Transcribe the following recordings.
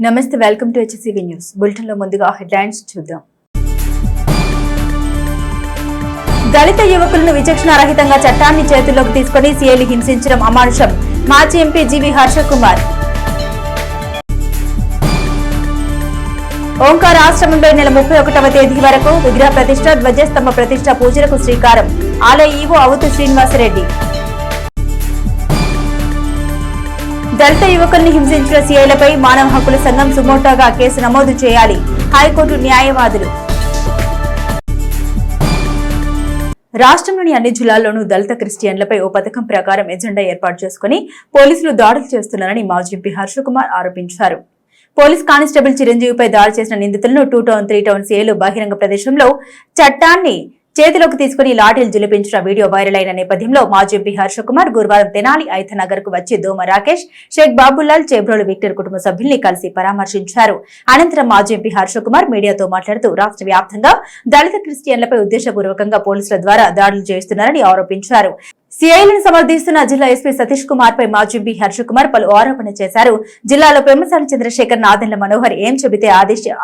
నమస్తే, welcome to HCV news bulletin లో ముందుగా హెడ్లైన్స్ చూద్దాం. దళిత యువకులను విచక్షణారహితంగా చట్టాన్ని చేతుల్లోకి తీసుకుని సీఐలు హింసించడం అమానుషం. మాజీ ఎంపీ జీవి హర్షకుమార్. ఓంకార ఆశ్రమంలో నెల 31వ తేదీ వరకు విగ్రహ ప్రతిష్ట, ధ్వజస్తంభ ప్రతిష్ట పూజలకు శ్రీకారం. ఆలయ ఈవో అవుతు శ్రీనివాసరెడ్డి. దళిత యువకుల్ని హింసించిన సీఐలపై మానవ హక్కుల సంఘం సుమోటోగా కేసు నమోదు చేయాలి. హైకోర్టు న్యాయవాదులు. రాష్ట్రంలోని అన్ని జిల్లాల్లోనూ దళిత క్రిస్టియన్లపై ఓ పథకం ప్రకారం ఎజెండా ఏర్పాటు చేసుకుని పోలీసులు దాడులు చేస్తున్నారని మాజీ ఎంపీ హర్షకుమార్ ఆరోపించారు. పోలీస్ కానిస్టేబుల్ చిరంజీవిపై దాడి చేసిన నిందితులను 2 టౌన్ 3 టౌన్ సీఐలు బహిరంగ ప్రదేశంలో చట్టాన్ని చేతిలోకి తీసుకుని లాఠీలు జిలిపించిన వీడియో వైరల్ అయిన నేపథ్యంలో మాజీ ఎంపీ హర్షకుమార్ గురువారం తెనాలి ఐతనగర్ కు వచ్చి దోమ రాకేష్, షేక్ బాబులాల్, చేబ్రోలు విక్టర్ కుటుంబ సభ్యుల్ని కలిసి పరామర్శించారు. అనంతరం మాజీ ఎంపీ హర్షకుమార్ మీడియాతో మాట్లాడుతూ రాష్ట్ర వ్యాప్తంగా దళిత క్రిస్టియన్లపై ఉద్దేశపూర్వకంగా పోలీసుల ద్వారా దాడులు చేస్తున్నారని ఆరోపించారు. సీఐలను సమర్థిస్తున్న జిల్లా ఎస్పీ సతీష్ కుమార్ పై మాజీ ఎంపీ హర్షకుమార్ పలు ఆరోపణలు చేశారు. జిల్లాలో పెమ్మసాని చంద్రశేఖర్, నాదెండ్ల మనోహర్ ఏం చెబితే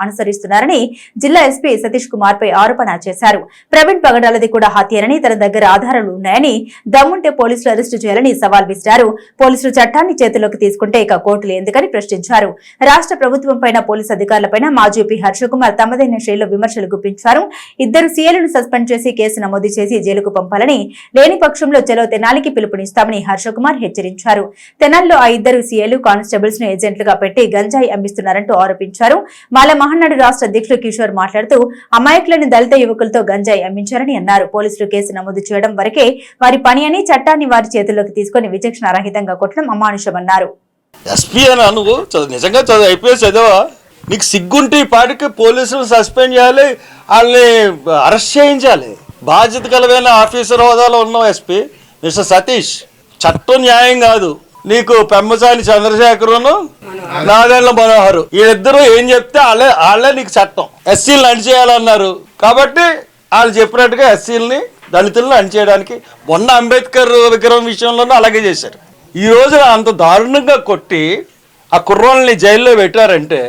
అనుసరిస్తున్నారని జిల్లా ఎస్పీ సతీష్ కుమార్ పై ఆరోపణ చేశారు. ప్రవీణ్ పగడాలది కూడా హత్యనని, తన దగ్గర ఆధారాలు ఉన్నాయని, దమ్ముంటే పోలీసులు అరెస్టు చేయాలని సవాల్ విసిరారు. పోలీసులు చట్టాన్ని చేతుల్లోకి తీసుకుంటే ఇక కోర్టులు ఎందుకని ప్రశ్నించారు. రాష్ట్ర ప్రభుత్వం పైన, పోలీసు అధికారులపైన మాజీ ఎంపీ హర్షకుమార్ తమదైన శైలిలో విమర్శలు గుప్పించారు. 2 సీఐలను సస్పెండ్ చేసి కేసు నమోదు చేసి జైలుకు పంపాలని, లేని పక్షంలో చలో తెనాలికి పిలుపునిస్తామని హర్షకుమార్ హెచ్చరించారు. తెనాలిలో ఆ 2 సీఐలు కానిస్టేబుల్స్ ను ఏజెంట్లుగా పెట్టి గంజాయి అమ్మిస్తున్నారంటూ ఆరోపించారు. మాల మహానాడు రాష్ట్ర అధ్యక్షులు కిషోర్ మాట్లాడుతూ అమాయకులను దళిత యువకులతో గంజాయి అమ్మించారని అన్నారు. పోలీసులు కేసు నమోదు చేయడం వరకే వారి పని అని, చట్టాన్ని వారి చేతుల్లోకి తీసుకుని విచక్షణారహితంగా కొట్టడం అమానుషమన్నారు. నీకు సిగ్గుంటే ఈ పాటికి పోలీసులు సస్పెండ్ చేయాలి, వాళ్ళని అరెస్ట్ చేయించాలి. బాధ్యత కలిగిన ఆఫీసర్ హోదాలో ఉన్నావు ఎస్పీ మిస్టర్ సతీష్. చట్టం న్యాయం కాదు. నీకు పెమ్మసాని చంద్రశేఖరును, నాదెండ్ల మనోహర్ వీళ్ళిద్దరూ ఏం చెప్తే వాళ్ళే నీకు చట్టం. ఎస్సీలను అణిచేయాలన్నారు కాబట్టి వాళ్ళు చెప్పినట్టుగా ఎస్సీలని, దళితులను అణిచేయడానికి మొన్న అంబేద్కర్ విగ్రహం విషయంలోనూ అలాగే చేశారు. ఈ రోజు అంత దారుణంగా కొట్టి ఆ కుర్రోళ్ళని జైల్లో పెట్టారంటే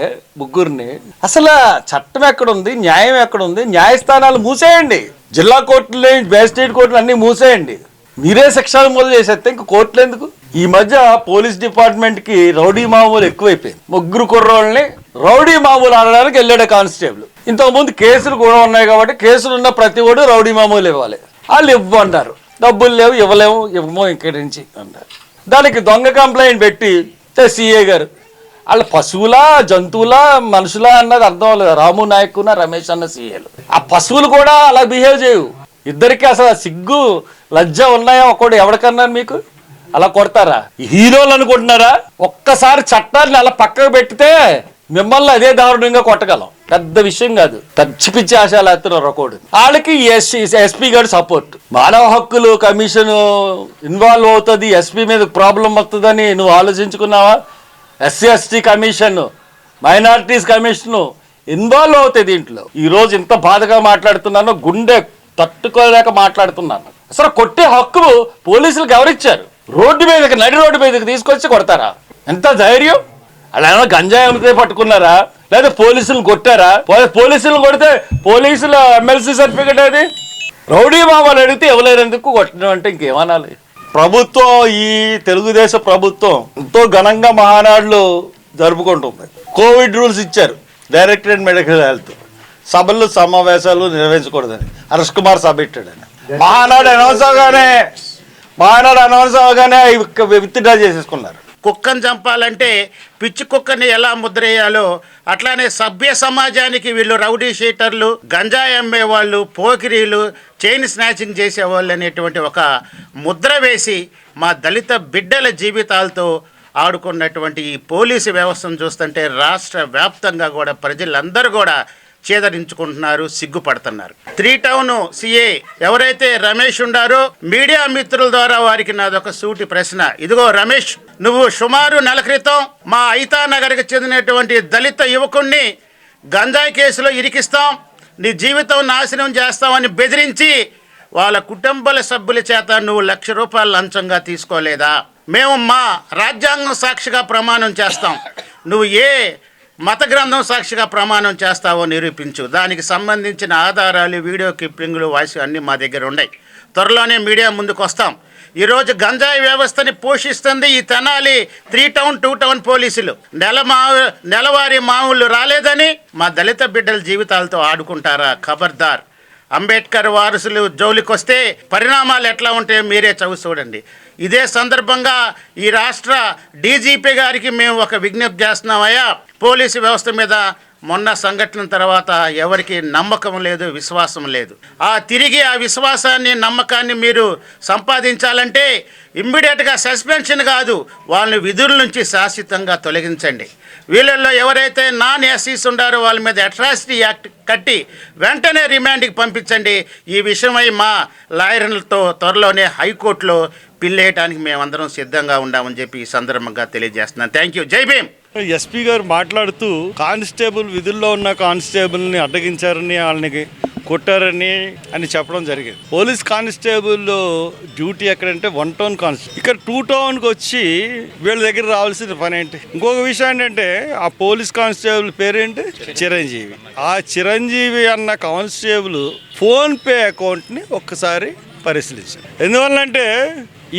ముగ్గురిని, అసలు చట్టం ఎక్కడుంది, న్యాయం ఎక్కడుంది? న్యాయస్థానాలు మూసేయండి, జిల్లా కోర్టులు, మేజిస్ట్రేట్ కోర్టులు అన్నీ మూసేయండి. మీరే శిక్షలు మొదలు చేసేస్తే ఇంక కోర్టులు ఎందుకు? ఈ మధ్య పోలీస్ డిపార్ట్మెంట్ కి రౌడీ మామూలు ఎక్కువైపోయింది. ముగ్గురు కుర్రోళ్ళని రౌడీ మామూలు ఆడడానికి వెళ్ళాడు కానిస్టేబుల్. ఇంతకుముందు కేసులు కూడా ఉన్నాయి కాబట్టి కేసులు ఉన్న ప్రతి ఒడు రౌడీ మామూలు ఇవ్వాలి. వాళ్ళు ఇవ్వన్నారు, డబ్బులు లేవు, ఇవ్వమో ఇక్కడి నుంచి అన్నారు. దానికి దొంగ కంప్లైంట్ పెట్టి సిఏ గారు వాళ్ళ పశువులా, జంతువులా, మనుషులా అన్నది అర్థం అవ్వలేదు. రాము నాయకున, రమేష్ అన్న సీఏలు. ఆ పశువులు కూడా అలా బిహేవ్ చేయవు. ఇద్దరికి అసలు సిగ్గు లజ్జ ఉన్నాయా? ఒకటి ఎవరికన్నా మీకు అలా కొడతారా? హీరోలు అనుకుంటున్నారా? ఒక్కసారి చట్టాన్ని అలా పక్కకు పెట్టితే మిమ్మల్ని అదే దారుణంగా కొట్టగలం. పెద్ద విషయం కాదు. పిచ్చి పిచ్చి ఆశలు ఎత్తున్నారు ఒకడు. వాళ్ళకి ఎస్పీ గారు సపోర్ట్. మానవ హక్కులు కమిషన్ ఇన్వాల్వ్ అవుతుంది, ఎస్పీ మీద ప్రాబ్లం వస్తుందని నువ్వు ఆలోచించుకున్నావా? SC/ST commission, minorities commission involve అవుతాయి దీంట్లో. ఈ రోజు ఇంత బాధగా మాట్లాడుతున్నాను, గుండె తట్టుకోలేక మాట్లాడుతున్నాను. అసలు కొట్టే హక్కు పోలీసులకు ఎవరిచ్చారు? రోడ్డు మీదకి, నడి రోడ్డు మీదకి తీసుకొచ్చి కొడతారా? ఎంత ధైర్యం! అలా ఏమైనా గంజాయి అమ్మితే పట్టుకున్నారా? లేదా పోలీసులు కొట్టారా? పోలీసులు కొడితే పోలీసుల MLC సర్టిఫికెట్ అది. రౌడీ మామూలు అడిగితే ఇవ్వలేనందుకు కొట్టడం అంటే ఇంకేమనాలి? ప్రభుత్వం, ఈ తెలుగుదేశం ప్రభుత్వం ఎంతో ఘనంగా మహానాడులు జరుపుకుంటుంది. కోవిడ్ రూల్స్ ఇచ్చారు. డైరెక్టరేట్ మెడికల్ హెల్త్ సభలు, సమావేశాలు నిర్వహించకూడదని హర్షకుమార్ సభ పెట్టాడని. మహానాడు అనౌన్స్ అవగానే విత్డ్రా చేసేసుకున్నారు. కుక్కను చంపాలంటే పిచ్చి కుక్కని ఎలా ముద్రేయాలో అట్లానే సభ్య సమాజానికి వీళ్ళు రౌడీ షీటర్లు, గంజాయి అమ్మేవాళ్ళు, పోకిరీలు, చైన్ స్నాచింగ్ చేసేవాళ్ళు అనేటువంటి ఒక ముద్ర వేసి మా దళిత బిడ్డల జీవితాలతో ఆడుకున్నటువంటి ఈ పోలీసు వ్యవస్థను చూస్తుంటే రాష్ట్ర వ్యాప్తంగా కూడా ప్రజలందరూ కూడా చేదరించుకుంటున్నారు, సిగ్గుపడుతున్నారు. 3 టౌన్ సిఏ ఎవరైతే రమేష్ ఉండారో, మీడియా మిత్రుల ద్వారా వారికి నాదొక సూటి ప్రశ్న. ఇదిగో రమేష్, నువ్వు సుమారు నెల క్రితం మా ఐతానగర్కి చెందినటువంటి దళిత యువకుణ్ణి గంజాయి కేసులో ఇరికిస్తాం, నీ జీవితం నాశనం చేస్తామని బెదిరించి వాళ్ళ కుటుంబాల సభ్యుల చేత నువ్వు ₹1,00,000 లంచంగా తీసుకోలేదా? మేము మా రాజ్యాంగం సాక్షిగా ప్రమాణం చేస్తాం, నువ్వు ఏ మత గ్రంథం సాక్షిగా ప్రమాణం చేస్తావో నిరూపించు. దానికి సంబంధించిన ఆధారాలు, వీడియో క్లిప్పింగ్లు, వాయిస్ అన్నీ మా దగ్గర ఉన్నాయి. త్వరలోనే మీడియా ముందుకు వస్తాం. ఈరోజు గంజాయి వ్యవస్థని పోషిస్తుంది ఈ తెనాలి 3 టౌన్ 2 టౌన్ పోలీసులు. నెలవారీ మామూలు రాలేదని మా దళిత బిడ్డల జీవితాలతో ఆడుకుంటారా? ఖబర్దార్. అంబేద్కర్ వారసులు జోలికొస్తే పరిణామాలు ఎట్లా ఉంటాయో మీరే చూడండి. ఇదే సందర్భంగా ఈ రాష్ట్ర డీజీపీ గారికి మేము ఒక విజ్ఞప్తి చేస్తున్నామయ్యా. పోలీసు వ్యవస్థ మీద మొన్న సంఘటన తర్వాత ఎవరికి నమ్మకం లేదు, విశ్వాసం లేదు. తిరిగి ఆ విశ్వాసాన్ని, నమ్మకాన్ని మీరు సంపాదించాలంటే ఇమ్మీడియట్గా సస్పెన్షన్ కాదు, వాళ్ళని విధుల నుంచి శాశ్వతంగా తొలగించండి. వీళ్ళల్లో ఎవరైతే నాన్ ఎస్సీస్ ఉండారో వాళ్ళ మీద అట్రాసిటీ యాక్ట్ కట్టి వెంటనే రిమాండ్కి పంపించండి. ఈ విషయమై మా లాయర్లతో త్వరలోనే హైకోర్టులో పిల్లేయటానికి మేమందరం సిద్ధంగా ఉన్నామని చెప్పి ఈ సందర్భంగా తెలియజేస్తున్నాను. Thank you. జై భీమ్. ఎస్పీ గారు మాట్లాడుతూ కానిస్టేబుల్ విధుల్లో ఉన్న కానిస్టేబుల్ని అడ్డగించారని, వాళ్ళని కొట్టారని అని చెప్పడం జరిగింది. పోలీస్ కానిస్టేబుల్ డ్యూటీ ఎక్కడంటే 1 టౌన్ కానిస్టేబుల్, ఇక్కడ 2 టౌన్కి వచ్చి వీళ్ళ దగ్గర రావాల్సిన పని ఏంటి? ఇంకొక విషయం ఏంటంటే ఆ పోలీస్ కానిస్టేబుల్ పేరేంటి? చిరంజీవి. ఆ చిరంజీవి అన్న కానిస్టేబుల్ ఫోన్పే అకౌంట్ని ఒక్కసారి పరిశీలించారు. ఎందువల్లంటే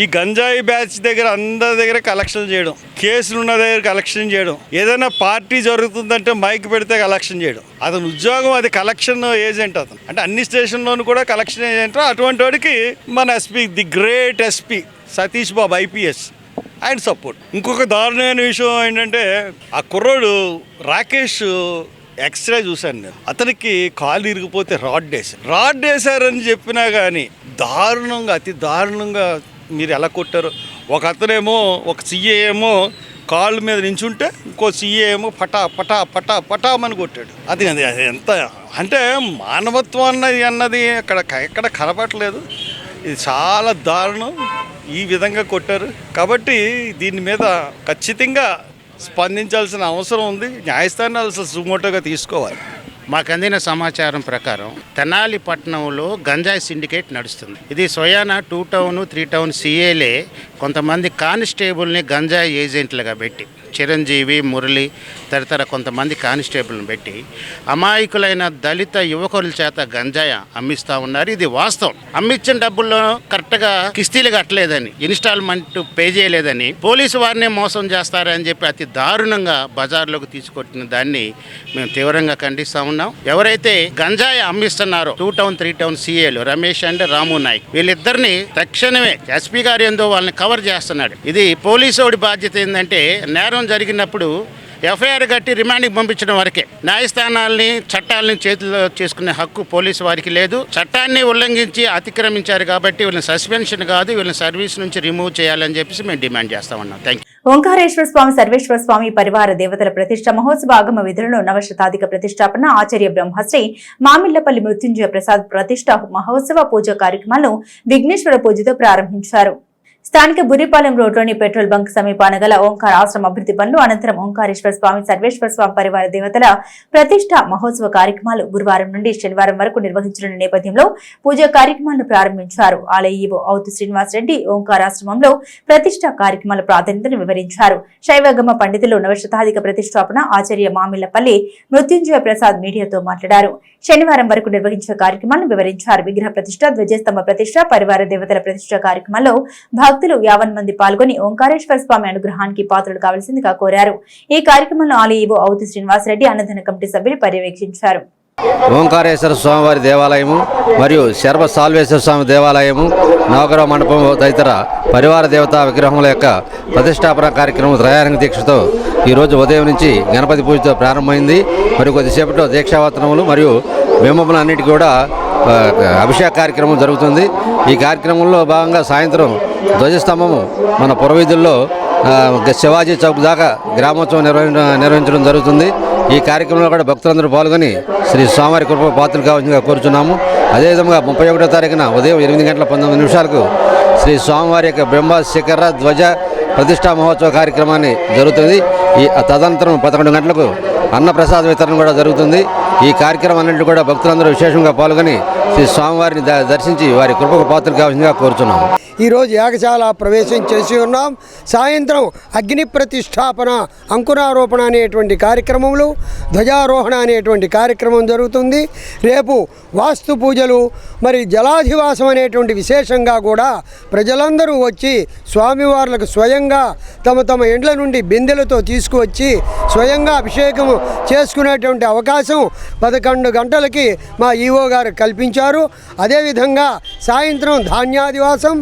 ఈ గంజాయి బ్యాచ్ దగ్గర అందరి దగ్గర కలెక్షన్ చేయడం, కేసులు ఉన్న దగ్గర కలెక్షన్ చేయడం, ఏదైనా పార్టీ జరుగుతుందంటే మైక్ పెడితే కలెక్షన్ చేయడం, అతని ఉద్యోగం అది. కలెక్షన్ ఏజెంట్ అతను, అంటే అన్ని స్టేషన్లోనూ కూడా కలెక్షన్ ఏజెంట్. అటువంటి వాడికి మన SP, the great SP Satish Babu IPS, ఆయన సపోర్ట్. ఇంకొక దారుణమైన విషయం ఏంటంటే ఆ కుర్రోడు రాకేష్ ఎక్స్రే చూశాను నేను. అతనికి కాలు ఇరిగిపోతే రాడ్ వేసారని చెప్పినా కానీ దారుణంగా, అతి దారుణంగా మీరు ఎలా కొట్టారు? ఒక అతనేమో, ఒక సీఏ ఏమో కాళ్ళ మీద నించుంటే ఇంకో సీఏ ఏమో పటా పటా పటా పటామని కొట్టాడు. అది ఎంత అంటే మానవత్వం అన్నది ఎక్కడ కనపడలేదు. ఇది చాలా దారుణం. ఈ విధంగా కొట్టారు కాబట్టి దీని మీద ఖచ్చితంగా స్పందించాల్సిన అవసరం ఉంది. న్యాయస్థానాలు అసలు సుమోటోగా తీసుకోవాలి. మాకు అందిన సమాచారం ప్రకారం తెనాలి పట్టణంలో గంజాయి సిండికేట్ నడుస్తుంది. ఇది స్వయాన 2 టౌన్ 3 టౌన్ సీఏలే కొంతమంది కానిస్టేబుల్ని గంజాయి ఏజెంట్లుగా పెట్టి, చిరంజీవి, మురళి తదితర కొంతమంది కానిస్టేబుల్ని పెట్టి అమాయకులైన దళిత యువకుల చేత గంజాయి అమ్మిస్తూ ఉన్నారు. ఇది వాస్తవం. అమ్మించిన డబ్బుల్లో కరెక్ట్గా కిస్తీలు కట్టలేదని, ఇన్స్టాల్మెంట్ పే చేయలేదని, పోలీసు వారినే మోసం చేస్తారని చెప్పి అతి దారుణంగా బజార్లోకి తీసుకొట్టిన దాన్ని మేము తీవ్రంగా ఖండిస్తూ ఉన్నాం. ఎవరైతే గంజాయి అమ్మిస్తున్నారో 2 టౌన్ 3 టౌన్ సీఏలు రమేష్ అండ్ రాము నాయక్, వీళ్ళిద్దరిని తక్షణమే ఎస్పీ గారు ఏందో వాళ్ళని కవర్ చేస్తున్నాడు. ఇది పోలీసు బాధ్యత. ఏంటంటే నేరం జరిగినప్పుడు ఎఫ్ఐఆర్ కట్టి రిమాండ్కి పంపించడం వరకే. న్యాయస్థానాల్ని, చట్టాలని చేతిలో చేసుకునే హక్కు పోలీసు వారికి లేదు. చట్టాన్ని ఉల్లంఘించి అతిక్రమించారు కాబట్టి వీళ్ళని సస్పెన్షన్ కాదు, వీళ్ళని సర్వీస్ నుంచి రిమూవ్ చేయాలని చెప్పేసి మేము డిమాండ్ చేస్తామన్నాం. Thank you. ఓంకారేశ్వర స్వామి, సర్వేశ్వర స్వామి పరివార దేవతల ప్రతిష్ట మహోత్సవ ఆగమ విధులలో నవశతాధిక ప్రతిష్టాపన ఆచార్య బ్రహ్మశ్రీ మామిళ్లపల్లి మృత్యుంజయ ప్రసాద్ ప్రతిష్ట మహోత్సవ పూజ కార్యక్రమాలను విఘ్నేశ్వర పూజతో ప్రారంభించారు. స్థానిక బుర్రిపాలెం రోడ్లోని పెట్రోల్ బంక్ సమీపాన గల ఓంకార ఆశ్రమ అభివృద్ధి పనులు అనంతరం ఓంకారేశ్వర స్వామి, సర్వేశ్వర స్వామి పరివార దేవతల ప్రతిష్ట మహోత్సవ కార్యక్రమాలు గురువారం నుండి శనివారం వరకు నిర్వహించనున్న నేపథ్యంలో పూజా కార్యక్రమాలను ప్రారంభించారు. ఆలయ ఈవో అవుతు శ్రీనివాసరెడ్డి ఓంకారాశ్రమంలో ప్రతిష్ట కార్యక్రమాల ప్రాధాన్యతను వివరించారు. శైవగమ పండితులు నవశతాధిక ప్రతిష్టాపన ఆచార్య మామిళ్లపల్లి మృత్యుంజయ ప్రసాద్ మీడియాతో మాట్లాడారు. శనివారం వరకు నిర్వహించిన కార్యక్రమాలను వివరించారు. విగ్రహ ప్రతిష్ట, ధ్వజస్తంభ ప్రతిష్ట, పరివార దేవతల ప్రతిష్ట కార్యక్రమాల్లో భక్తులు 50 మంది పాల్గొని ఓంకారేశ్వర స్వామి అనుగ్రహానికి పాత్రలు కావాల్సిందిగా కోరారు. ఈ కార్యక్రమంలో ఆలయ ఈవో అవుతు శ్రీనివాసరెడ్డి, అన్నదాన కమిటీ సభ్యులు పర్యవేక్షించారు. ఓంకారేశ్వర స్వామివారి దేవాలయము మరియు శర్వ సాల్వేశ్వర స్వామి దేవాలయము, నవగ్రహ మండపం తదితర పరివార దేవతా విగ్రహముల యొక్క ప్రతిష్టాపన కార్యక్రమం త్రయారంగ దీక్షతో ఈరోజు ఉదయం నుంచి గణపతి పూజతో ప్రారంభమైంది. మరి కొద్దిసేపట్లో దీక్షావతనములు మరియు బింబములు అన్నిటికీ కూడా అభిషేక కార్యక్రమం జరుగుతుంది. ఈ కార్యక్రమంలో భాగంగా సాయంత్రం ధ్వజస్తంభము మన పురవీధుల్లో శివాజీ చౌక్ దాకా గ్రామోత్సవం నిర్వహించడం జరుగుతుంది. ఈ కార్యక్రమంలో కూడా భక్తులందరూ పాల్గొని శ్రీ స్వామివారి కృప పాత్రలు కావాల్సిందిగా కోరుచున్నాము. అదేవిధంగా 31వ తారీఖున ఉదయం 8:19 శ్రీ స్వామివారి యొక్క బ్రహ్మ శిఖర ధ్వజ ప్రతిష్టా మహోత్సవ కార్యక్రమాన్ని జరుగుతుంది. ఈ తదనంతరం 11 గంటలకు అన్నప్రసాద వితరణ కూడా జరుగుతుంది. ఈ కార్యక్రమాలన్నింటినీ కూడా భక్తులందరూ విశేషంగా పాల్గొని శ్రీ స్వామివారిని దర్శించి వారి కృపకు పాత్రలు కావాల్సిందిగా కోరుచున్నాం. ఈరోజు యాగశాల ప్రవేశం చేసి ఉన్నాం. సాయంత్రం అగ్ని ప్రతిష్టాపన, అంకురారోపణ అనేటువంటి కార్యక్రమములు, ధ్వజారోహణ అనేటువంటి కార్యక్రమం జరుగుతుంది. రేపు వాస్తు పూజలు, మరి జలాధివాసం అనేటువంటి విశేషంగా కూడా ప్రజలందరూ వచ్చి స్వామివార్లకు స్వయంగా తమ తమ ఇండ్ల నుండి బిందెలతో తీసుకువచ్చి స్వయంగా అభిషేకం చేసుకునేటువంటి అవకాశం 11 గంటలకి మా ఈవో గారు కల్పించారు. అదేవిధంగా సాయంత్రం ధాన్యాదివాసం,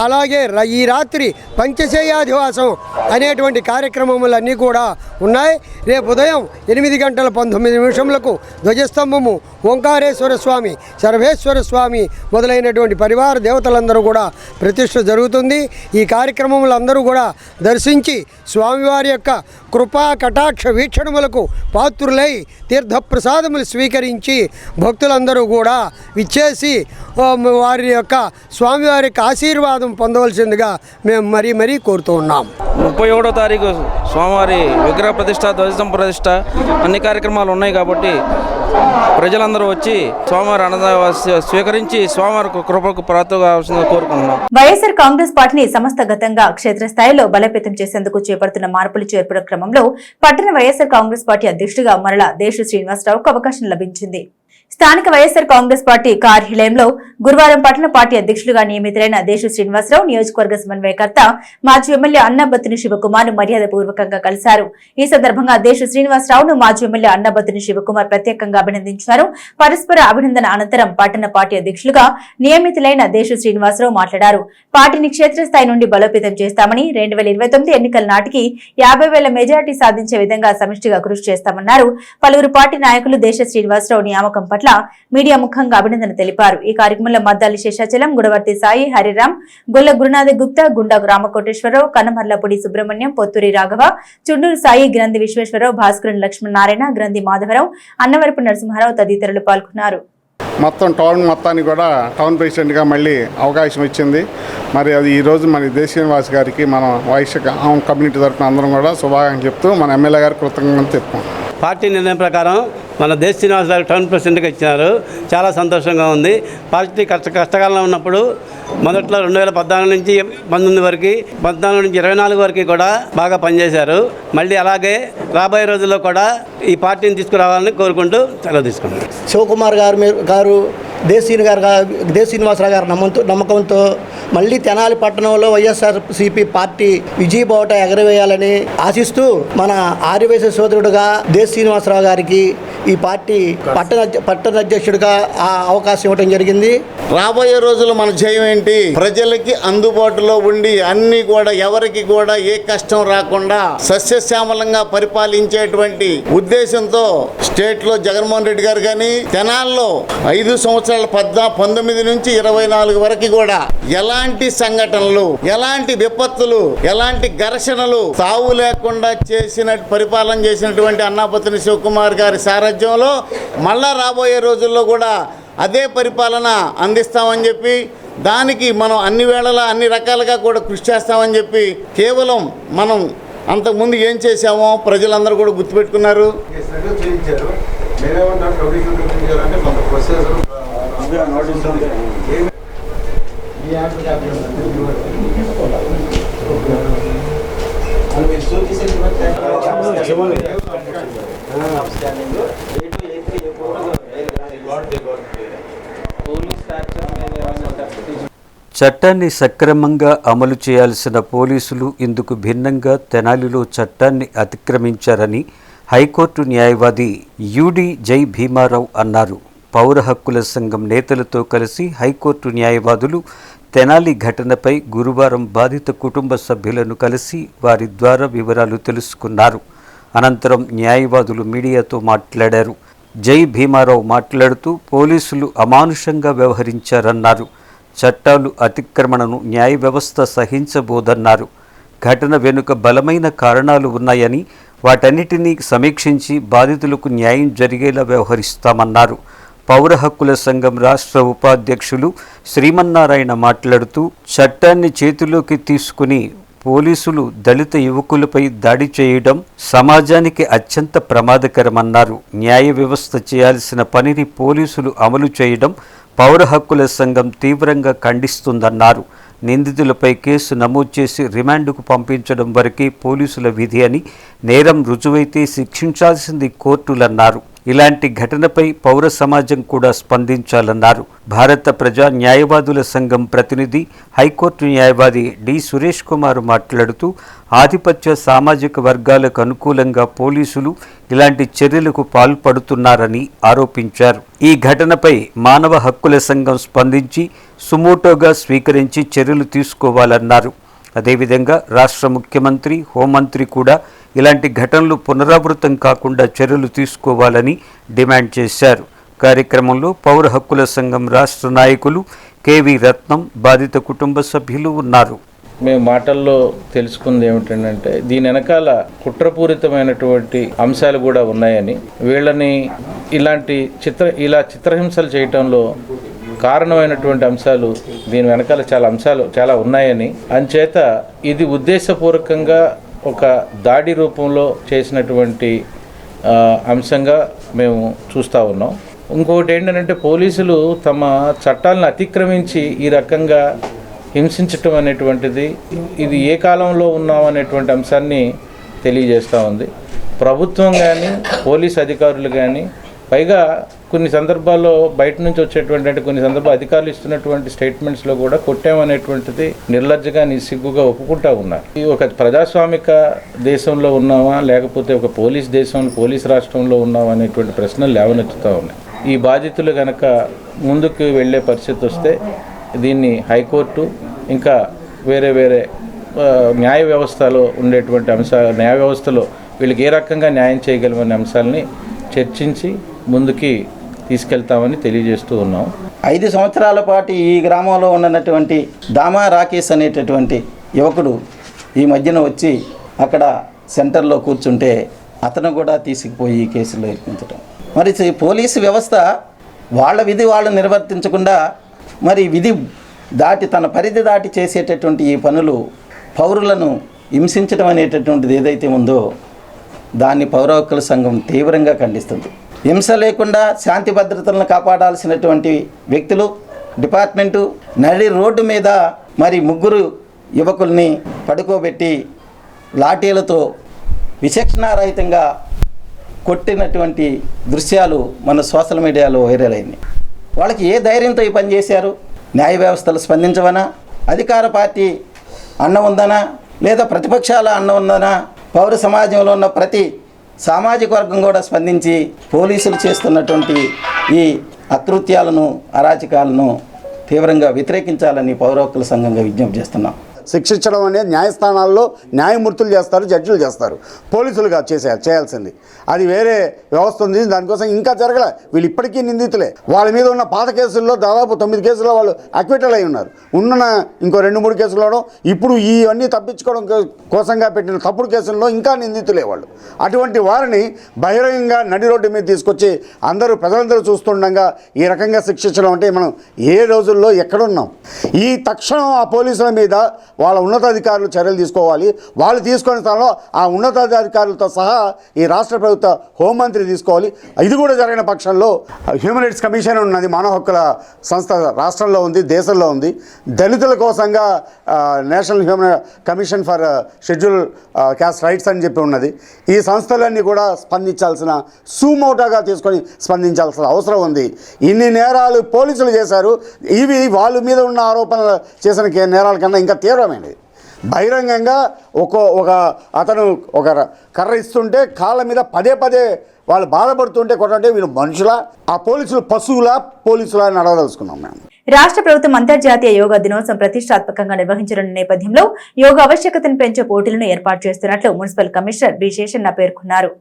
అలాగే ఈ రాత్రి పంచశయ్యాధివాసం అనేటువంటి కార్యక్రమములన్నీ కూడా ఉన్నాయి. రేపు ఉదయం 8:19 ధ్వజస్తంభము, ఓంకారేశ్వర స్వామి, సర్వేశ్వర స్వామి మొదలైనటువంటి పరివార దేవతలందరూ కూడా ప్రతిష్ఠ జరుగుతుంది. ఈ కార్యక్రమములందరూ కూడా దర్శించి స్వామివారి యొక్క కృపా కటాక్ష వీక్షణములకు పాత్రులై తీర్థప్రసాదములు స్వీకరించి భక్తులందరూ కూడా విచ్చేసి వారి యొక్క స్వామివారి యొక్క ఆశీర్వాదం పొందవలసిందిగా మేము మరీ కోరుతూ ఉన్నాం. 31వ తారీఖు స్వామివారి విగ్రహ ప్రతిష్ట, ధ్వజస్తంభ ప్రతిష్ట అన్ని కార్యక్రమాలు ఉన్నాయి కాబట్టి ప్రజలందరూ వచ్చి స్వామివారి అన్నదానం స్వీకరించి స్వామివారి కృపకు ప్రాప్తం కావాల్సిందిగా కోరుకుంటున్నాం. వైఎస్ఆర్ కాంగ్రెస్ పార్టీని సమస్తగతంగా క్షేత్రస్థాయిలో బలోపేతం చేసేందుకు చేపడుతున్న మార్పులు చేర్పుల క్రమంలో పట్టణ వైఎస్ఆర్ కాంగ్రెస్ పార్టీ అధ్యక్షుడిగా మరలా దేశు శ్రీనివాసరావుకు అవకాశం లభించింది. స్థానిక వైఎస్ఆర్ కాంగ్రెస్ పార్టీ కార్యాలయంలో గురువారం పట్టణ పార్టీ అధ్యక్షులుగా నియమితులైన దేశు శ్రీనివాసరావు నియోజకవర్గ సమన్వయకర్త మాజీ ఎమ్మెల్యే అన్నబత్తుని శివకుమార్ మర్యాదపూర్వకంగా కలిశారు. ఈ సందర్భంగా దేశు శ్రీనివాసరావును మాజీ ఎమ్మెల్యే అన్నబత్తుని శివకుమార్ ప్రత్యేకంగా అభినందించారు. పరస్పర అభినందన అనంతరం పట్టణ పార్టీ అధ్యక్షులుగా నియమితులైన దేశు శ్రీనివాసరావు మాట్లాడారు. పార్టీని క్షేత్రస్థాయి నుండి బలోపేతం చేస్తామని, 2029 ఎన్నికల నాటికి 50,000 మెజార్టీ సాధించే విధంగా సమిష్టిగా కృషి చేస్తామన్నారు. పలువురు పార్టీ నాయకులు దేశ శ్రీనివాసరావు నియామకం పట్ల మీడియా ముఖంగా అభినందన తెలిపారు. ఈ కార్యక్రమంలో మద్దాలి శేషాచలం, గుడవర్తి సాయి, హరిరామ్, గొల్ల గురునాథ గుప్తా, గుండా రామకోటేశ్వరరావు, కనమర్లపూడి సుబ్రహ్మణ్యం, పొత్తూరి రాఘవ, చుండూరు సాయి, గ్రంథి విశ్వేశ్వరరావు, భాస్కరన్ లక్ష్మీనారాయణ, గ్రంథి మాధవరావు, అన్నవరపు నరసింహారావు తదితరులు పాల్గొన్నారు. మొత్తం టౌన్ మొత్తానికి కూడా టౌన్ ప్రెసిడెంట్గా మళ్ళీ అవకాశం ఇచ్చింది. మరి అది ఈరోజు మన దేశ శ్రీనివాస్ గారికి మనం వైశ్య కమ్యూనిటీ తరఫున అందరం కూడా శుభాకాంక్షలు చెప్తూ మన ఎమ్మెల్యే గారికి కృతజ్ఞతలు చెప్తాం. పార్టీ నిర్ణయం ప్రకారం మన దేశ శ్రీనివాస్ గారు టౌన్ ప్రెసిడెంట్గా ఇచ్చినారు. చాలా సంతోషంగా ఉంది. పార్టీ కష్టకాలంలో ఉన్నప్పుడు మొదట్లో 2014 నుంచి 19 వరకు, 14 నుంచి 24 వరకు కూడా బాగా పనిచేశారు. మళ్ళీ అలాగే రాబోయే రోజుల్లో కూడా ఈ పార్టీని తీసుకురావాలని కోరుకుంటూ సెలవు తీసుకున్నాం. శివకుమార్ గారు దేశ శ్రీనివాసరావు గారి నమ్మకంతో మళ్ళీ తెనాలి పట్టణంలో వైఎస్ఆర్సీపీ పార్టీ విజయబావుట ఎగరవేయాలని ఆశిస్తూ మన ఆర్యవైశ్య సోదరుడుగా దేశ శ్రీనివాసరావు గారికి ఈ పార్టీ పట్టణ అధ్యక్షుడిగా ఆ అవకాశం ఇవ్వడం జరిగింది. రాబోయే రోజుల్లో మన జయం ఏంటి? ప్రజలకి అందుబాటులో ఉండి అన్ని కూడా ఎవరికి కూడా ఏ కష్టం రాకుండా సస్యశ్యామలంగా పరిపాలించేటువంటి ఉద్దేశంతో స్టేట్ లో జగన్మోహన్ రెడ్డి గారు కానీ, తెనాల్లో 5 సంవత్సరాల 19 నుంచి 24 వరకు కూడా ఎలాంటి సంఘటనలు, ఎలాంటి విపత్తులు, ఎలాంటి ఘర్షణలు తావు లేకుండా పరిపాలన చేసినటువంటి అన్నాపతిని శివకుమార్ గారి సారథ్యంలో మళ్ళా రాబోయే రోజుల్లో కూడా అదే పరిపాలన అందిస్తామని చెప్పి, దానికి మనం అన్ని వేళలా అన్ని రకాలుగా కూడా కృషి చేస్తామని చెప్పి, కేవలం మనం అంతకుముందు ఏం చేశామో ప్రజలందరూ కూడా గుర్తుపెట్టుకున్నారు. చట్టాన్ని సక్రమంగా అమలు చేయాల్సిన పోలీసులు ఇందుకు భిన్నంగా తెనాలిలో చట్టాన్ని అతిక్రమించారని హైకోర్టు న్యాయవాది యుడి జై భీమారావు అన్నారు. పౌర హక్కుల సంఘం నేతలతో కలిసి హైకోర్టు న్యాయవాదులు తెనాలి ఘటనపై గురువారం బాధిత కుటుంబ సభ్యులను కలిసి వారి ద్వారా వివరాలు తెలుసుకున్నారు. అనంతరం న్యాయవాదులు మీడియాతో మాట్లాడారు. జై భీమారావు మాట్లాడుతూ పోలీసులు అమానుషంగా వ్యవహరించారన్నారు. చట్టాలు అతిక్రమణను న్యాయ వ్యవస్థ సహించబోదన్నారు. ఘటన వెనుక బలమైన కారణాలు ఉన్నాయని, వాటన్నిటినీ సమీక్షించి బాధితులకు న్యాయం జరిగేలా వ్యవహరిస్తామన్నారు. పౌర హక్కుల సంఘం రాష్ట్ర ఉపాధ్యక్షులు శ్రీమన్నారాయణ మాట్లాడుతూ చట్టాన్ని చేతిలోకి తీసుకుని పోలీసులు దళిత యువకులపై దాడి చేయడం సమాజానికి అత్యంత ప్రమాదకరమన్నారు. న్యాయ వ్యవస్థ చేయాల్సిన పనిని పోలీసులు అమలు చేయడం పౌర హక్కుల సంఘం తీవ్రంగా ఖండిస్తుందన్నారు. నిందితులపై కేసు నమోదు చేసి రిమాండ్కు పంపించడం వరకే పోలీసుల విధి అని, నేరం రుజువైతే శిక్షించాల్సింది కోర్టులన్నారు. ఇలాంటి ఘటనపై పౌర సమాజం కూడా స్పందించాలన్నారు. భారత ప్రజా న్యాయవాదుల సంఘం ప్రతినిధి హైకోర్టు న్యాయవాది డి సురేష్ కుమార్ మాట్లాడుతూ ఆధిపత్య సామాజిక వర్గాలకు అనుకూలంగా పోలీసులు ఇలాంటి చర్యలకు పాల్పడుతున్నారని ఆరోపించారు. ఈ ఘటనపై మానవ హక్కుల సంఘం స్పందించి సుమోటోగా స్వీకరించి చర్యలు తీసుకోవాలన్నారు. అదేవిధంగా రాష్ట్ర ముఖ్యమంత్రి, హోంమంత్రి కూడా ఇలాంటి ఘటనలు పునరావృతం కాకుండా చర్యలు తీసుకోవాలని డిమాండ్ చేశారు. కార్యక్రమంలో పౌర హక్కుల సంఘం రాష్ట్ర నాయకులు కెవి రత్నం, బాధిత కుటుంబ సభ్యులు ఉన్నారు. మేము మాటల్లో తెలుసుకుంది ఏమిటంటే దీని వెనకాల కుట్రపూరితమైనటువంటి అంశాలు కూడా ఉన్నాయని, వీళ్ళని ఇలా చిత్రహింసలు చేయటంలో కారణమైనటువంటి అంశాలు దీని వెనకాల చాలా ఉన్నాయని, అంచేత ఇది ఉద్దేశపూర్వకంగా ఒక దాడి రూపంలో చేసినటువంటి అంశంగా మేము చూస్తూ ఉన్నాం. ఇంకొకటి ఏంటంటే పోలీసులు తమ చట్టాలను అతిక్రమించి ఈ రకంగా హింసించటం అనేటువంటిది ఇది ఏ కాలంలో ఉన్నాం అనేటువంటి అంశాన్ని తెలియజేస్తూ ఉంది. ప్రభుత్వం కానీ పోలీస్ అధికారులు కానీ, పైగా కొన్ని సందర్భాల్లో బయట నుంచి వచ్చేటువంటి కొన్ని సందర్భాలు అధికారులు ఇస్తున్నటువంటి స్టేట్మెంట్స్లో కూడా కొట్టామనేటువంటిది నిర్లజ్జగా నిస్సిగ్గుగా ఒప్పుకుంటూ ఉన్నారు. ఈ ఒక ప్రజాస్వామిక దేశంలో ఉన్నామా లేకపోతే ఒక పోలీస్ రాష్ట్రంలో ఉన్నామా అనేటువంటి ప్రశ్నలు లేవనెత్తుతూ ఉన్నాయి. ఈ బాధితులు కనుక ముందుకు వెళ్ళే పరిస్థితి వస్తే దీన్ని హైకోర్టు ఇంకా వేరే న్యాయ వ్యవస్థలో ఉండేటువంటి న్యాయ వ్యవస్థలో వీళ్ళకి ఏ రకంగా న్యాయం చేయగలమనే అంశాలని చర్చించి ముందుకి తీసుకెళ్తామని తెలియజేస్తూ ఉన్నాం. 5 సంవత్సరాల పాటు ఈ గ్రామంలో ఉన్నటువంటి దామా రాకేష్ అనేటటువంటి యువకుడు ఈ మధ్యన వచ్చి అక్కడ సెంటర్లో కూర్చుంటే అతను కూడా తీసుకుపోయి ఈ కేసులో ఇరికించడం. మరి పోలీసు వ్యవస్థ వాళ్ళ విధి వాళ్ళు నిర్వర్తించకుండా మరి విధి దాటి తన పరిధి దాటి చేసేటటువంటి ఈ పనులు పౌరులను హింసించడం అనేటటువంటిది ఏదైతే ఉందో దాన్ని పౌర హక్కుల సంఘం తీవ్రంగా ఖండిస్తుంది. హింస లేకుండా శాంతి భద్రతలను కాపాడాల్సినటువంటి వ్యక్తులు డిపార్ట్మెంటు నడి రోడ్డు మీద మరి 3 యువకుల్ని పడుకోబెట్టి లాఠీలతో విచక్షణారహితంగా కొట్టినటువంటి దృశ్యాలు మన సోషల్ మీడియాలో వైరల్ అయింది. వాళ్ళకి ఏ ధైర్యంతో ఈ పని చేశారు? న్యాయ వ్యవస్థలు స్పందించవనా? అధికార పార్టీ అన్నం ఉందనా? లేదా ప్రతిపక్షాల అన్నం ఉందనా? పౌర సమాజంలో ఉన్న ప్రతి సామాజిక వర్గం కూడా స్పందించి పోలీసులు చేస్తున్నటువంటి ఈ అకృత్యాలను, అరాచకాలను తీవ్రంగా వ్యతిరేకించాలని పౌర హక్కుల సంఘంగా విజ్ఞప్తి చేస్తున్నాం. శిక్షించడం అనేది న్యాయస్థానాల్లో న్యాయమూర్తులు చేస్తారు, జడ్జిలు చేస్తారు. పోలీసులుగా చేయాల్సింది అది వేరే వ్యవస్థ ఉంది. దానికోసం ఇంకా జరగలే. వీళ్ళు ఇప్పటికీ నిందితులే. వాళ్ళ మీద ఉన్న పాత కేసుల్లో దాదాపు 9 కేసుల్లో వాళ్ళు అక్విటల్ అయి ఉన్నారు. ఉన్న ఇంకో 2-3 కేసుల్లో ఇప్పుడు ఇవన్నీ తప్పించుకోవడం కోసంగా పెట్టిన తప్పుడు కేసుల్లో ఇంకా నిందితులే వాళ్ళు. అటువంటి వారిని బహిరంగంగా నడి రోడ్డు మీద తీసుకొచ్చి ప్రజలందరూ చూస్తుండగా ఈ రకంగా శిక్షించడం అంటే మనం ఏ రోజుల్లో ఎక్కడున్నాం? ఈ తక్షణం ఆ పోలీసుల మీద వాళ్ళ ఉన్నతాధికారులు చర్యలు తీసుకోవాలి. వాళ్ళు తీసుకునే స్థానంలో ఆ ఉన్నతాధికారులతో సహా ఈ రాష్ట్ర ప్రభుత్వ హోంమంత్రి తీసుకోవాలి. ఇది కూడా జరిగిన పక్షంలో హ్యూమన్ రైట్స్ కమిషన్ ఉన్నది, మానవ హక్కుల సంస్థ రాష్ట్రంలో ఉంది, దేశంలో ఉంది. దళితుల కోసంగా national human commission for schedule caste rights అని చెప్పి ఉన్నది. ఈ సంస్థలన్నీ కూడా స్పందించాల్సిన, సుమోటోగా తీసుకొని స్పందించాల్సిన అవసరం ఉంది. ఇన్ని నేరాలు పోలీసులు చేశారు. ఇవి వాళ్ళ మీద ఉన్న ఆరోపణలు చేసిన నేరాల కన్నా ఇంకా తీవ్రమైనది. బహిరంగంగా ఒక అతను ఒక కర్ర ఇస్తుంటే కాళ్ళ మీద పదే వాళ్ళు బాధపడుతుంటే కొట్టంటే వీళ్ళు మనుషుల, ఆ పోలీసులు పశువుల పోలీసుల అని అడగదలుచుకున్నాం మేము. రాష్ట్ర ప్రభుత్వం అంతర్జాతీయ యోగా దినోత్సవం ప్రతిష్టాత్మకంగా నిర్వహించనున్న నేపథ్యంలో యోగా ఆవశ్యకతను పెంచే పోటీలను ఏర్పాటు చేస్తున్నట్లు మున్సిపల్ కమిషనర్ బి శేషన్న పేర్కొన్నారు.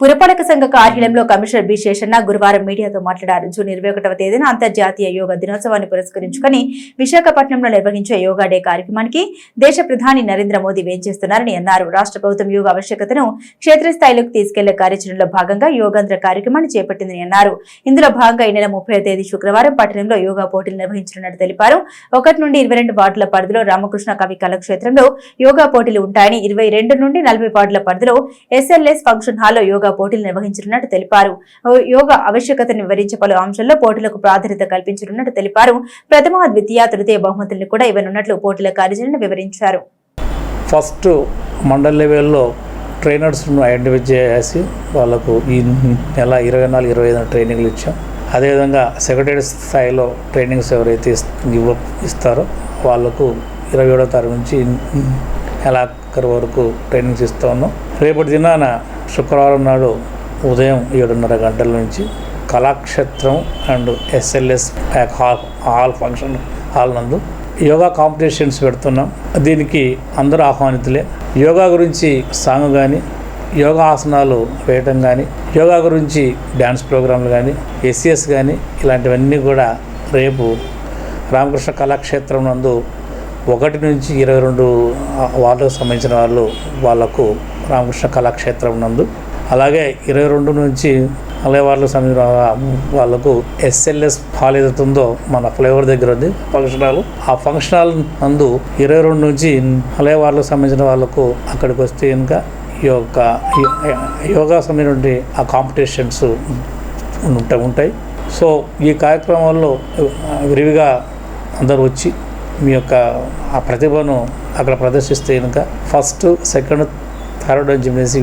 పురపాలక సంఘ కార్యాలయంలో కమిషనర్ బి శేషన్న గురువారం మీడియాతో మాట్లాడారు. జూన్ 21వ తేదీన అంతర్జాతీయ యోగా దినోత్సవాన్ని పురస్కరించుకుని విశాఖపట్నంలో నిర్వహించే యోగా డే కార్యక్రమానికి దేశ ప్రధాని నరేంద్ర మోదీ వేంచేస్తున్నారని అన్నారు. రాష్ట్ర ప్రభుత్వం యోగా ఆవశ్యకతను క్షేత్రస్థాయిలోకి తీసుకెళ్లే కార్యాచరణలో భాగంగా యోగాంధ్ర కార్యక్రమాన్ని చేపట్టిందని అన్నారు. ఇందులో భాగంగా ఈ నెల 30వ తేదీ శుక్రవారం పట్టణంలో యోగా పోటీలు నిర్వహించనున్నట్టు తెలిపారు. 1 నుండి 22 వార్డుల పరిధిలో రామకృష్ణ కవి కళాక్షేత్రంలో యోగా పోటీలు ఉంటాయని, 22 నుండి 40 వార్డుల పరిధిలో SLS ఫంక్షన్ హాల్లో యోగా యోగా పోటీలు నిర్వహించనున్నట్టు తెలిపారు. యోగా ఆవశ్యకతను వివరించే పలు అంశాల్లో పోటీలకు ప్రాధాన్యత కల్పించనున్నట్టు తెలిపారు. ప్రథమ, ద్వితీయ, తృతీయ బహుమతులను కూడా ఇవ్వనున్నట్లు పోటీల కార్యాచరణను వివరించారు. ఫస్ట్ మండల్ లెవెల్లో ట్రైనర్స్ను ఐడెంటిఫై చేసి వాళ్ళకు ఈ నెల 24-25 ట్రైనింగ్లు ఇచ్చాం. అదేవిధంగా సెక్రటరీ స్థాయిలో ట్రైనింగ్స్ ఎవరైతే ఇస్తారో వాళ్ళకు 27వ తారీఖు నుంచి నెలాఖరు వరకు ట్రైనింగ్స్ ఇస్తూ ఉన్నాం. రేపటి దినాన శుక్రవారం నాడు ఉదయం 7:30 గంటల నుంచి Kalakshetram and SLS hall function hall నందు యోగా కాంపిటీషన్స్ పెడుతున్నాం. దీనికి అందరూ ఆహ్వానితులే. యోగా గురించి సాంగ్ కానీ, యోగా ఆసనాలు వేయటం కానీ, యోగా గురించి డ్యాన్స్ ప్రోగ్రాంలు కానీ, SES కానీ ఇలాంటివన్నీ కూడా రేపు రామకృష్ణ కళాక్షేత్రం నందు 1 నుంచి 22 వార్డులకు సంబంధించిన వాళ్ళకు రామకృష్ణ కళాక్షేత్రం నందు, అలాగే 22 నుంచి 40 వార్డులకు సంబంధించిన వాళ్ళకు SLS హాల్ ఏదైతుందో మన ఫ్లైఓవర్ దగ్గర ఉంది ఫంక్షన్ హాల్. ఆ ఫంక్షన్ హాల్ నందు 22 నుంచి 40 వార్డులకు సంబంధించిన వాళ్ళకు అక్కడికి వస్తే ఇంకా యోగా సంబంధించిన ఆ కాంపిటీషన్స్ ఉంటాయి. సో ఈ కార్యక్రమంలో విరివిగా అందరూ వచ్చి మీ యొక్క ఆ ప్రతిభను అక్కడ ప్రదర్శిస్తే కనుక ఫస్ట్, సెకండ్, థర్డ్ అని చెప్పేసి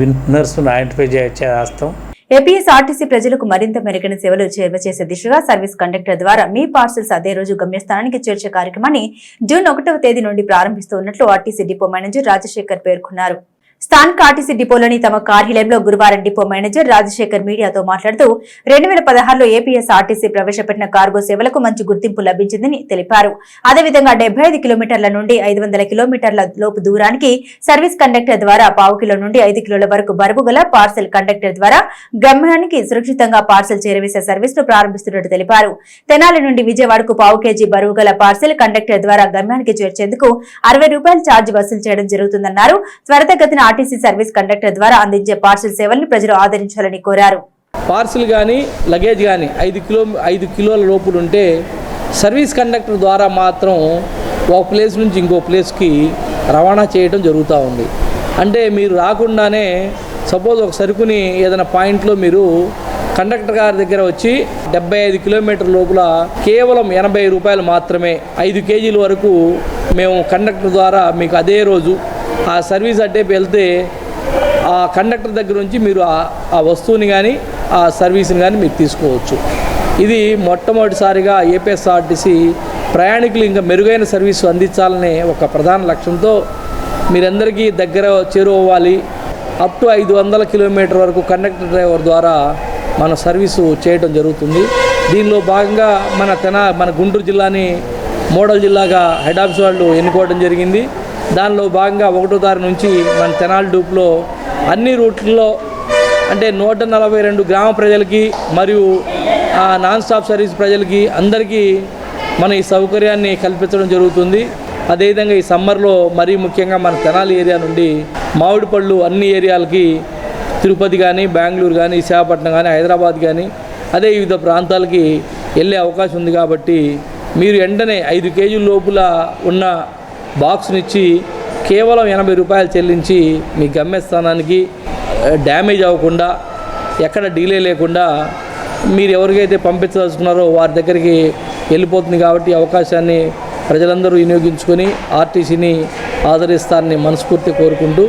విన్నర్స్ను ఐడెంటిఫై చేస్తాం. ఏపీఎస్ఆర్టీసీ ప్రజలకు మరింత మెరుగైన సేవలు చేసే దిశగా సర్వీస్ కండక్టర్ ద్వారా మీ పార్సల్స్ అదే రోజు గమ్యస్థానానికి చేర్చే కార్యక్రమాన్ని జూన్ 1వ తేదీ నుండి ప్రారంభిస్తున్నట్లు ఆర్టీసీ డిపో మేనేజర్ రాజశేఖర్ పేర్కొన్నారు. స్థానిక ఆర్టీసీ డిపోలోని తమ కార్యాలయంలో గురువారం డిపో మేనేజర్ రాజశేఖర్ మీడియాతో మాట్లాడుతూ 2016లో ఏపీఎస్ఆర్టీసీ ప్రవేశపెట్టిన కార్గో సేవలకు మంచి గుర్తింపు లభించిందని తెలిపారు. అదేవిధంగా 75 కిలోమీటర్ల నుండి 500 కిలోమీటర్ల లోపు దూరానికి సర్వీస్ కండక్టర్ ద్వారా 1/4 కిలో నుండి 5 కిలోల వరకు బరువు గల పార్సెల్ కండక్టర్ ద్వారా గమ్యానికి సురక్షితంగా పార్సెల్ చేరవేసే సర్వీస్ ను ప్రారంభిస్తున్నట్టు తెలిపారు. తెనాలి నుండి విజయవాడకు 1/4 కేజీ బరువు గల పార్సెల్ కండక్టర్ ద్వారా గమ్యానికి చేర్చేందుకు ₹60 ఛార్జ్ వసూలు చేయడం జరుగుతుందన్నారు. త్వరితగతిన ఆర్టీసీ సర్వీస్ కండక్టర్ ద్వారా అందించే పార్సల్ సేవలను ప్రజలు ఆదరించాలని కోరారు. పార్సల్ కానీ లగేజ్ కానీ 5 కిలోల లోపులు ఉంటే సర్వీస్ కండక్టర్ ద్వారా మాత్రం ఒక ప్లేస్ నుంచి ఇంకో ప్లేస్కి రవాణా చేయడం జరుగుతూ ఉంది. అంటే మీరు రాకుండానే సపోజ్ ఒక సరుకుని ఏదైనా పాయింట్లో మీరు కండక్టర్ గారి దగ్గర వచ్చి 75 కిలోమీటర్ల లోపల కేవలం ₹80 మాత్రమే 5 కేజీల వరకు మేము కండక్టర్ ద్వారా మీకు అదే రోజు ఆ సర్వీస్ అడ్డేపు వెళ్తే ఆ కండక్టర్ దగ్గర నుంచి మీరు ఆ వస్తువుని కానీ ఆ సర్వీస్ని కానీ మీరు తీసుకోవచ్చు. ఇది మొట్టమొదటిసారిగా ఏపీఎస్ఆర్టీసీ ప్రయాణికులు ఇంకా మెరుగైన సర్వీసు అందించాలనే ఒక ప్రధాన లక్ష్యంతో మీరందరికీ దగ్గర చేరువవ్వాలి. అప్ టు 500 కిలోమీటర్ వరకు కండక్టర్ డ్రైవర్ ద్వారా మన సర్వీసు చేయడం జరుగుతుంది. దీనిలో భాగంగా మన గుంటూరు జిల్లాని మోడల్ జిల్లాగా హెడ్ ఆఫీస్ వాళ్ళు ఎన్నుకోవడం జరిగింది. దానిలో భాగంగా 1వ తారీఖు నుంచి మన తెనాలి డూప్లో అన్ని రూట్లలో అంటే 142 గ్రామ ప్రజలకి మరియు నాన్ స్టాప్ సర్వీస్ ప్రజలకి అందరికీ మన ఈ సౌకర్యాన్ని కల్పించడం జరుగుతుంది. అదేవిధంగా ఈ సమ్మర్లో మరీ ముఖ్యంగా మన తెనాలి ఏరియా నుండి మామిడిపళ్ళు అన్ని ఏరియాలకి తిరుపతి కానీ, బెంగళూరు కానీ, విశాఖపట్నం కానీ, హైదరాబాద్ కానీ అదే వివిధ ప్రాంతాలకి వెళ్ళే అవకాశం ఉంది. కాబట్టి మీరు వెంటనే 5 కేజీల లోపల ఉన్న బాక్స్నిచ్చి కేవలం ₹80 చెల్లించి మీ గమ్యస్థానానికి డ్యామేజ్ అవ్వకుండా ఎక్కడ డిలే లేకుండా మీరు ఎవరికైతే పంపించదలుచుకున్నారో వారి దగ్గరికి వెళ్ళిపోతుంది. కాబట్టి అవకాశాన్ని ప్రజలందరూ వినియోగించుకొని ఆర్టీసీని ఆదరిస్తారని మనస్ఫూర్తి కోరుకుంటూ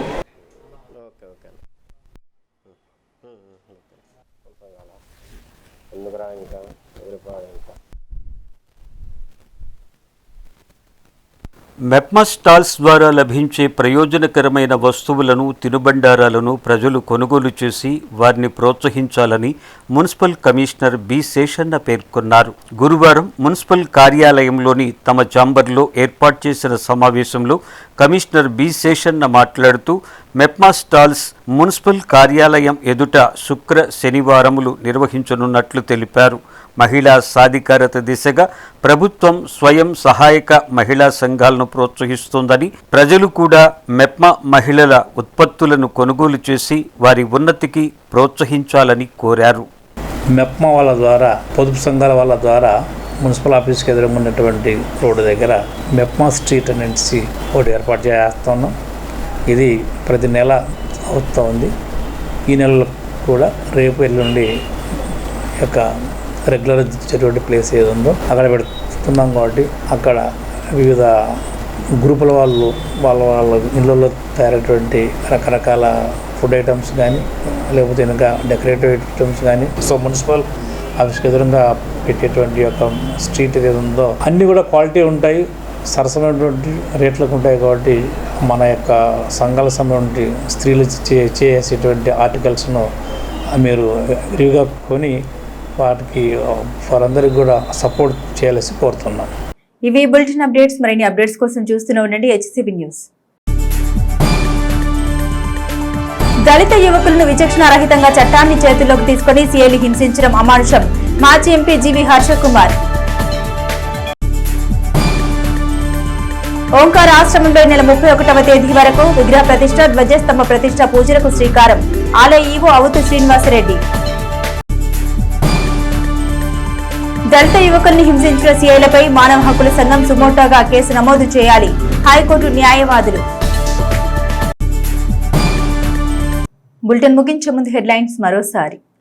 మెప్మా స్టాల్స్ ద్వారా లభించే ప్రయోజనకరమైన వస్తువులను, తినుబండారాలను ప్రజలు కొనుగోలు చేసి వారిని ప్రోత్సహించాలని మున్సిపల్ కమిషనర్ బి శేషన్న పేర్కొన్నారు. గురువారం మున్సిపల్ కార్యాలయంలోని తమ ఛాంబర్లో ఏర్పాటు చేసిన సమావేశంలో కమిషనర్ బి శేషన్న మాట్లాడుతూ మెప్మా స్టాల్స్ మున్సిపల్ కార్యాలయం ఎదుట శుక్ర, శనివారములు నిర్వహించనున్నట్లు తెలిపారు. మహిళా సాధికారత దిశగా ప్రభుత్వం స్వయం సహాయక మహిళా సంఘాలను ప్రోత్సహిస్తోందని, ప్రజలు కూడా మెప్మా మహిళల ఉత్పత్తులను కొనుగోలు చేసి వారి ఉన్నతికి ప్రోత్సహించాలని కోరారు. మెప్మా వాళ్ళ ద్వారా, పొదుపు సంఘాల వాళ్ళ ద్వారా మున్సిపల్ ఆఫీస్కి ఎదురున్నటువంటి రోడ్డు దగ్గర మెప్మా స్ట్రీట్ అనేసి ఒకటి ఏర్పాటు చేస్తున్నాం. ఇది ప్రతి నెల అవుతూ ఉంది. ఈ నెలలో కూడా రేపు ఎల్లుండి యొక్క రెగ్యులర్ జరిగే ప్లేస్ ఏది ఉందో అక్కడ పెడుతున్నాం కాబట్టి అక్కడ వివిధ గ్రూపుల వాళ్ళు వాళ్ళ ఇళ్ళల్లో తయారైనటువంటి రకరకాల ఫుడ్ ఐటమ్స్ కానీ లేకపోతే ఇంకా డెకరేటివ్ ఐటమ్స్ కానీ సో మున్సిపల్ ఆఫీస్కి ఎదురుగా పెట్టేటువంటి యొక్క స్ట్రీట్ ఏది ఉందో అన్నీ కూడా క్వాలిటీ ఉంటాయి, సరసమైనటువంటి రేట్లకు ఉంటాయి. కాబట్టి మన యొక్క సంఘాల సమయం స్త్రీలు చేసేటువంటి ఆర్టికల్స్ను మీరు విరివిగా కొని వాటికి వారందరికీ కూడా సపోర్ట్ చేయాల్సి కోరుతున్నాం. ఇవి బులెటిన్ అప్డేట్స్. మరిన్ని అప్డేట్స్ కోసం చూస్తూనే ఉండండి HCB న్యూస్. దళిత యువకులను విచక్షణారహితంగా చట్టాన్ని చేతుల్లోకి తీసుకుని సీఐలు హింసించడం అమానుషం. మాజీ ఎంపీ జీవి హర్షకుమార్. ఓంకార ఆశ్రమంలో నెల 31వ తేదీ వరకు విగ్రహ ప్రతిష్ట, ధ్వజస్తంభ ప్రతిష్ట పూజలకు శ్రీకారం. ఆలయ ఈవో అవుతు శ్రీనివాసరెడ్డి. దళిత యువకుల్ని హింసించిన సీఐలపై మానవ హక్కుల సంఘం సుమోటోగా కేసు నమోదు చేయాలి. హైకోర్టు న్యాయవాదులు. బులెటిన్ ముగించే ముందు హెడ్లైన్స్ మరోసారి.